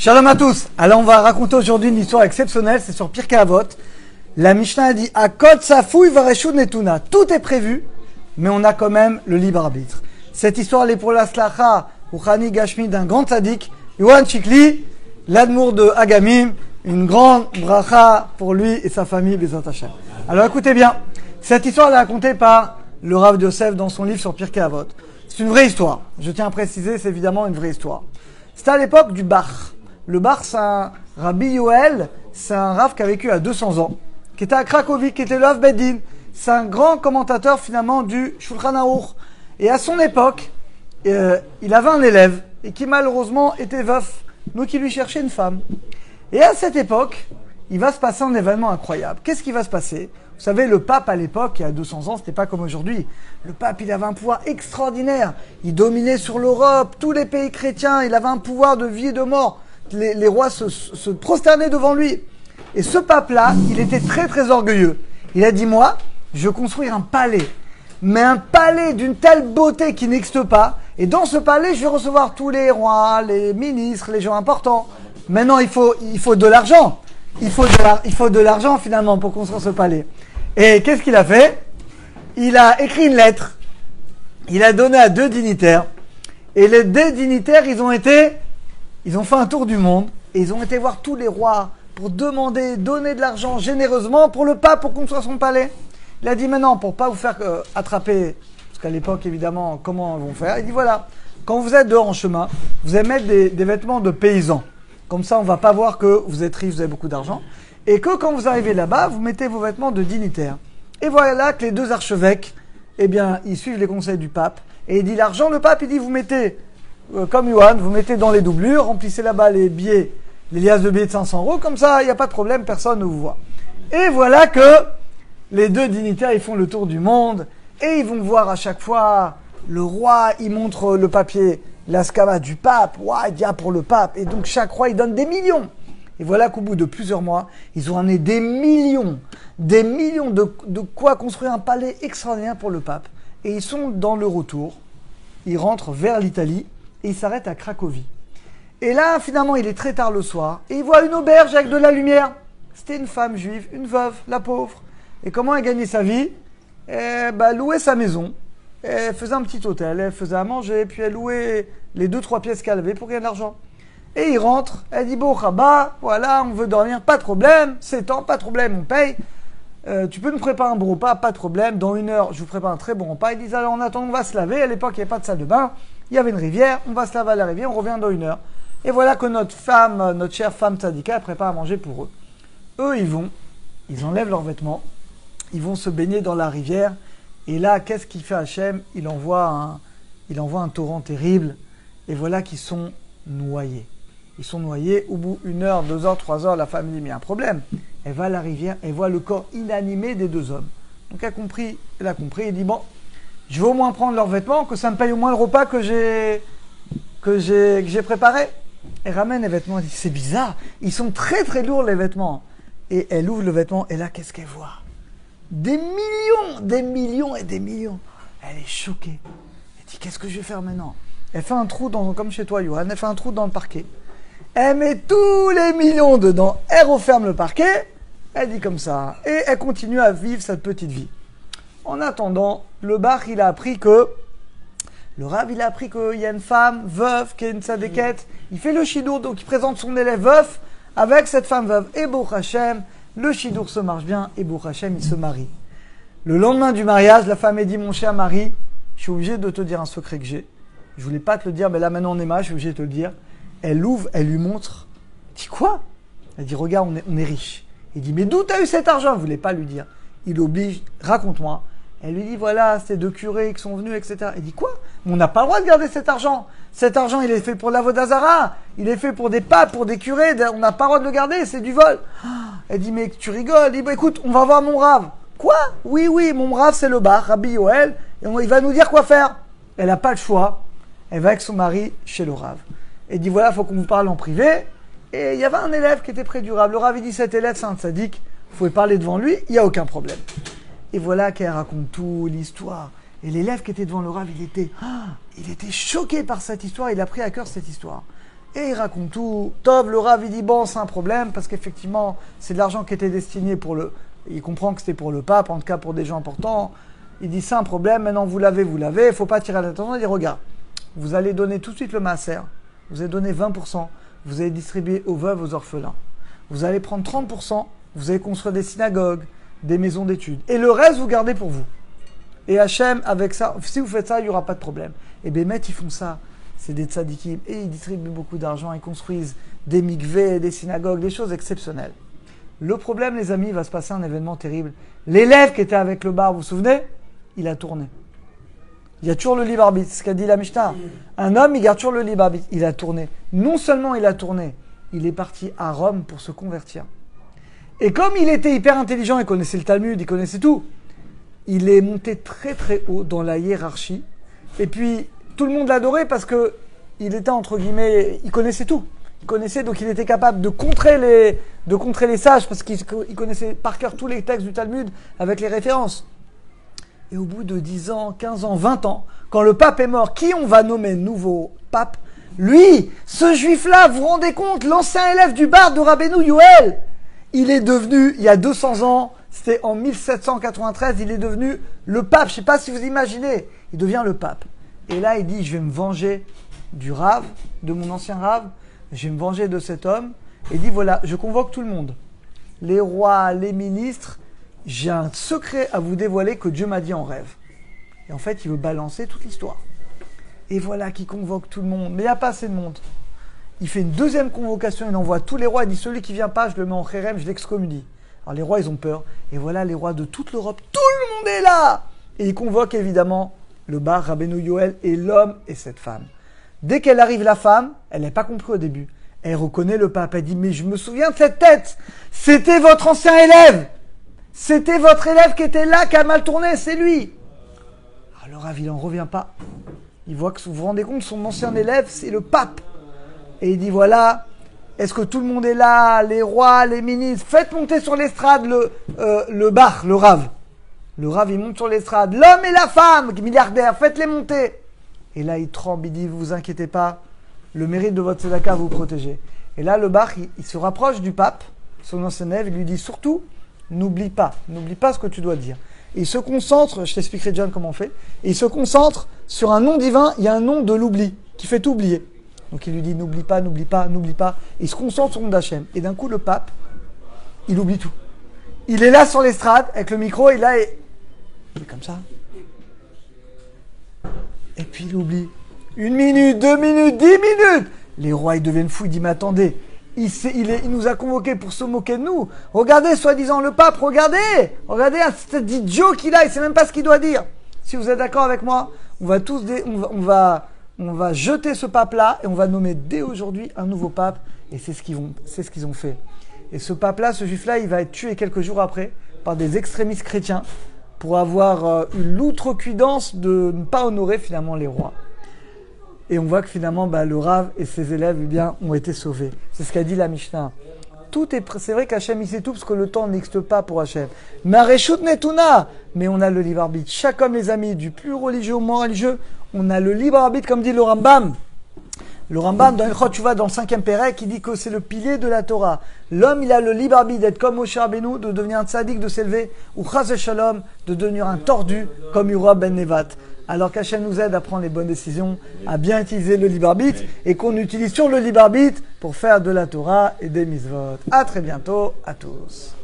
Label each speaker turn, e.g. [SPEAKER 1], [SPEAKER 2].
[SPEAKER 1] Shalom à tous. Alors on va raconter aujourd'hui une histoire exceptionnelle, c'est sur Pirkei Avot. La Mishnah a dit Akot Safouy Vareshut Netuna. Tout est prévu, mais on a quand même le libre arbitre. Cette histoire elle est pour la Slacha Rouhani Gashmi d'un grand tzaddik, Yohan Chikli, l'admour de Agamim, une grande bracha pour lui et sa famille, Bezrat Hashem. Alors écoutez bien, cette histoire elle est racontée par le Rav Yosef dans son livre sur Pirkei Avot. C'est une vraie histoire. Je tiens à préciser, c'est évidemment une vraie histoire. C'était à l'époque du Bach. Le Bach, c'est un Rabbi Yoel, c'est un Rav qui a vécu à 200 ans, qui était à Cracovie, qui était le Rav Beddin. C'est un grand commentateur finalement du Shulchan Aruch. Et à son époque, il avait un élève et qui malheureusement était veuf, donc il lui cherchait une femme. Et à cette époque, il va se passer un événement incroyable. Qu'est-ce qui va se passer ? Vous savez, le pape à l'époque, il y a 200 ans, c'était pas comme aujourd'hui. Le pape, il avait un pouvoir extraordinaire. Il dominait sur l'Europe, tous les pays chrétiens. Il avait un pouvoir de vie et de mort. Les rois se prosternaient devant lui. Et ce pape-là, il était très très orgueilleux. Il a dit, moi, je veux construire un palais. Mais un palais d'une telle beauté qui n'existe pas. Et dans ce palais, je vais recevoir tous les rois, les ministres, les gens importants. Maintenant, il faut de l'argent. Il faut de l'argent finalement pour construire ce palais. Et qu'est-ce qu'il a fait ? Il a écrit une lettre. Il a donné à 2 dignitaires. Et les 2 dignitaires, ils ont fait un tour du monde. Et ils ont été voir tous les rois pour donner de l'argent généreusement pour le pape pour construire son palais. Il a dit maintenant, pour pas vous faire attraper, parce qu'à l'époque évidemment, comment ils vont faire ? Il dit voilà, quand vous êtes dehors en chemin, vous allez mettre des vêtements de paysans. Comme ça, on ne va pas voir que vous êtes riche, vous avez beaucoup d'argent. Et que quand vous arrivez là-bas, vous mettez vos vêtements de dignitaires. Et voilà que les 2 archevêques, eh bien, ils suivent les conseils du pape. Et il dit l'argent, le pape, il dit vous mettez, comme Yohan, vous mettez dans les doublures, remplissez là-bas les billets, les liasses de billets de 500 €. Comme ça, il n'y a pas de problème, personne ne vous voit. Et voilà que les 2 dignitaires, ils font le tour du monde. Et ils vont voir à chaque fois, le roi, il montre le papier, l'ascama du pape, il y a pour le pape. Et donc chaque roi, il donne des millions. Et voilà qu'au bout de plusieurs mois, ils ont ramené des millions de quoi construire un palais extraordinaire pour le pape. Et ils sont dans le retour, ils rentrent vers l'Italie et ils s'arrêtent à Cracovie. Et là, finalement, il est très tard le soir et ils voient une auberge avec de la lumière. C'était une femme juive, une veuve, la pauvre. Et comment elle gagnait sa vie ? Elle louait sa maison. Elle faisait un petit hôtel, elle faisait à manger, puis elle louait les 2-3 pièces qu'elle avait pour gagner de l'argent. Et il rentre, elle dit bon, Rabat, voilà, on veut dormir, pas de problème, c'est temps, pas de problème, on paye. Tu peux nous préparer un bon repas, pas de problème, dans 1 heure, je vous prépare un très bon repas. Ils disent alors en attendant, on va se laver. À l'époque, il n'y avait pas de salle de bain, il y avait une rivière, on va se laver à la rivière, on revient dans 1 heure. Et voilà que notre chère femme tzadika, elle prépare à manger pour eux. Eux, ils enlèvent leurs vêtements, ils vont se baigner dans la rivière. Et là, qu'est-ce qu'il fait Hachem ? Il envoie un torrent terrible. Et voilà qu'ils sont noyés. Ils sont noyés. Au bout 1 heure, 2 heures, 3 heures, la femme dit, mais il y a un problème. Elle va à la rivière, elle voit le corps inanimé des 2 hommes. Donc elle a compris. Elle dit, bon, je vais au moins prendre leurs vêtements, que ça me paye au moins le repas que j'ai préparé. Elle ramène les vêtements, elle dit, c'est bizarre. Ils sont très très lourds les vêtements. Et elle ouvre le vêtement, et là, qu'est-ce qu'elle voit ? Des millions et des millions. Elle est choquée. Elle dit, qu'est-ce que je vais faire maintenant ? Elle fait un trou, comme chez toi, Yohan, elle fait un trou dans le parquet. Elle met tous les millions dedans. Elle referme le parquet. Elle dit comme ça. Et elle continue à vivre cette petite vie. En attendant, le Rav, il a appris qu'il y a une femme veuve qui est une tzadékette. Il fait le shidour, donc il présente son élève veuf avec cette femme veuve. Et Baruch Hashem, le shidour se marche bien et Baruch Hashem, il se marie. Le lendemain du mariage, la femme a dit, mon cher mari, je suis obligé de te dire un secret que j'ai. Je voulais pas te le dire, mais là maintenant on est mariés, je suis obligé de te le dire. Elle ouvre, elle lui montre. Elle dit quoi ? Elle dit, regarde, on est riche. Il dit, mais d'où t'as eu cet argent ? Elle voulait pas lui dire. Il l'oblige, raconte-moi. Elle lui dit, voilà, c'est 2 curés qui sont venus, etc. Elle dit, quoi ? Mais on n'a pas le droit de garder cet argent. Cet argent, il est fait pour l'Avodazara. Il est fait pour des papes, pour des curés. On n'a pas le droit de le garder, c'est du vol. Elle dit, mais tu rigoles. Elle dit, bah, écoute, on va voir mon Rav. Quoi ? Oui, mon Rav, c'est le Bar, Rabbi Yoel. Et il va nous dire quoi faire. Elle n'a pas le choix. Elle va avec son mari chez le Rav. Elle dit, voilà, il faut qu'on vous parle en privé. Et il y avait un élève qui était près du Rav. Le Rav, il dit, cet élève, c'est un tzaddik. Vous pouvez parler devant lui, il n'y a aucun problème. Et voilà qu'elle raconte tout, l'histoire. Et l'élève qui était devant le Rav, il était choqué par cette histoire. Il a pris à cœur cette histoire. Et il raconte tout. Tov, le Rav, il dit bon, c'est un problème, parce qu'effectivement, c'est de l'argent qui était destiné pour le... Il comprend que c'était pour le pape, en tout cas pour des gens importants. Il dit c'est un problème, maintenant vous l'avez, il ne faut pas tirer l'attention. Il dit regarde, vous allez donner tout de suite le maaser, vous allez donner 20%, vous allez distribuer aux veuves, aux orphelins. Vous allez prendre 30%, vous allez construire des synagogues, des maisons d'études. Et le reste, vous gardez pour vous. Et Hachem, avec ça, si vous faites ça, il n'y aura pas de problème. Et Bémet, ils font ça. C'est des tzadikim. Et ils distribuent beaucoup d'argent, ils construisent des mikvés, des synagogues, des choses exceptionnelles. Le problème, les amis, il va se passer un événement terrible. L'élève qui était avec le bar, vous vous souvenez? Il a tourné. Il y a toujours le libre arbitre, c'est ce qu'a dit la Mishnah. Un homme, il garde toujours le libre arbitre. Il a tourné. Non seulement il a tourné, il est parti à Rome pour se convertir. Et comme il était hyper intelligent, il connaissait le Talmud, il connaissait tout, il est monté très très haut dans la hiérarchie. Et puis, tout le monde l'adorait parce que il était, entre guillemets, il connaissait tout. Il connaissait, donc il était capable de contrer les sages parce qu'il connaissait par cœur tous les textes du Talmud avec les références. Et au bout de 10 ans, 15 ans, 20 ans, quand le pape est mort, qui on va nommer nouveau pape? Lui, ce juif-là, vous vous rendez compte, l'ancien élève du bar de Rabbeinu Yoel, il est devenu, il y a 200 ans, c'était en 1793, il est devenu le pape. Je ne sais pas si vous imaginez, il devient le pape. Et là, il dit, je vais me venger du Rav, de mon ancien Rav, je vais me venger de cet homme. Et il dit, voilà, je convoque tout le monde. Les rois, les ministres, j'ai un secret à vous dévoiler que Dieu m'a dit en rêve. Et en fait, il veut balancer toute l'histoire. Et voilà qu'il convoque tout le monde. Mais il n'y a pas assez de monde. Il fait une deuxième convocation, il envoie tous les rois, il dit, celui qui vient pas, je le mets en chérem, je l'excommudie. Alors les rois, ils ont peur. Et voilà les rois de toute l'Europe, tout le monde est là. Et il convoque évidemment le bar, Rabbeinu Yoel, et l'homme et cette femme. Dès qu'elle arrive, la femme, elle n'a pas compris au début. Elle reconnaît le pape, elle dit, mais je me souviens de cette tête. C'était votre ancien élève. C'était votre élève qui était là, qui a mal tourné, c'est lui. Alors le Rav, il n'en revient pas. Il voit que, vous vous rendez compte, son ancien élève, c'est le pape. Et il dit, voilà, est-ce que tout le monde est là, les rois, les ministres, faites monter sur l'estrade le bar, le Rav. Le Rav, il monte sur l'estrade, l'homme et la femme, milliardaires, faites-les monter. Et là, il tremble, il dit, vous inquiétez pas, le mérite de votre tzedaka vous protéger. Et là, le bar, il se rapproche du pape, son ancien élève, il lui dit, surtout, n'oublie pas ce que tu dois dire. Et il se concentre, je t'expliquerai John comment on fait, et il se concentre sur un nom divin, il y a un nom de l'oubli, qui fait tout oublier. Donc il lui dit, n'oublie pas, n'oublie pas, n'oublie pas. Et il se concentre sur le nom d'Hachem. Et d'un coup, le pape, il oublie tout. Il est là sur l'estrade, avec le micro, et là, il est comme ça. Et puis il oublie. 1 minute, 2 minutes, 10 minutes. Les rois, ils deviennent fous, ils disent, mais attendez, il nous a convoqués pour se moquer de nous. Regardez, soi-disant, le pape, regardez cet idiot qu'il a, il sait même pas ce qu'il doit dire. Si vous êtes d'accord avec moi, on va jeter ce pape-là et on va nommer dès aujourd'hui un nouveau pape. Et c'est ce qu'ils ont fait. Et ce pape-là, ce juif-là, il va être tué quelques jours après par des extrémistes chrétiens pour avoir eu l'outrecuidance de ne pas honorer finalement les rois. Et on voit que finalement, le Rav et ses élèves ont été sauvés. C'est ce qu'a dit la Mishnah. C'est vrai qu'Hachem, il sait tout parce que le temps n'existe pas pour Hachem. Mais on a le libre arbitre. Chaque homme, les amis, du plus religieux au moins religieux, on a le libre arbitre, comme dit le Rambam. Le Rambam, dans Ilchot Teshuvah, dans le 5e Pérec, il dit que c'est le pilier de la Torah. L'homme, il a le libre arbitre d'être comme Moshe Rabbeinu, de devenir un tzaddik, de s'élever, ou chas shalom, de devenir un tordu, comme Yura ben Nevat. Alors qu'Hachem nous aide à prendre les bonnes décisions, à bien utiliser le libre arbitre, et qu'on utilise sur le libre arbitre pour faire de la Torah et des mitzvot. À très bientôt, à tous.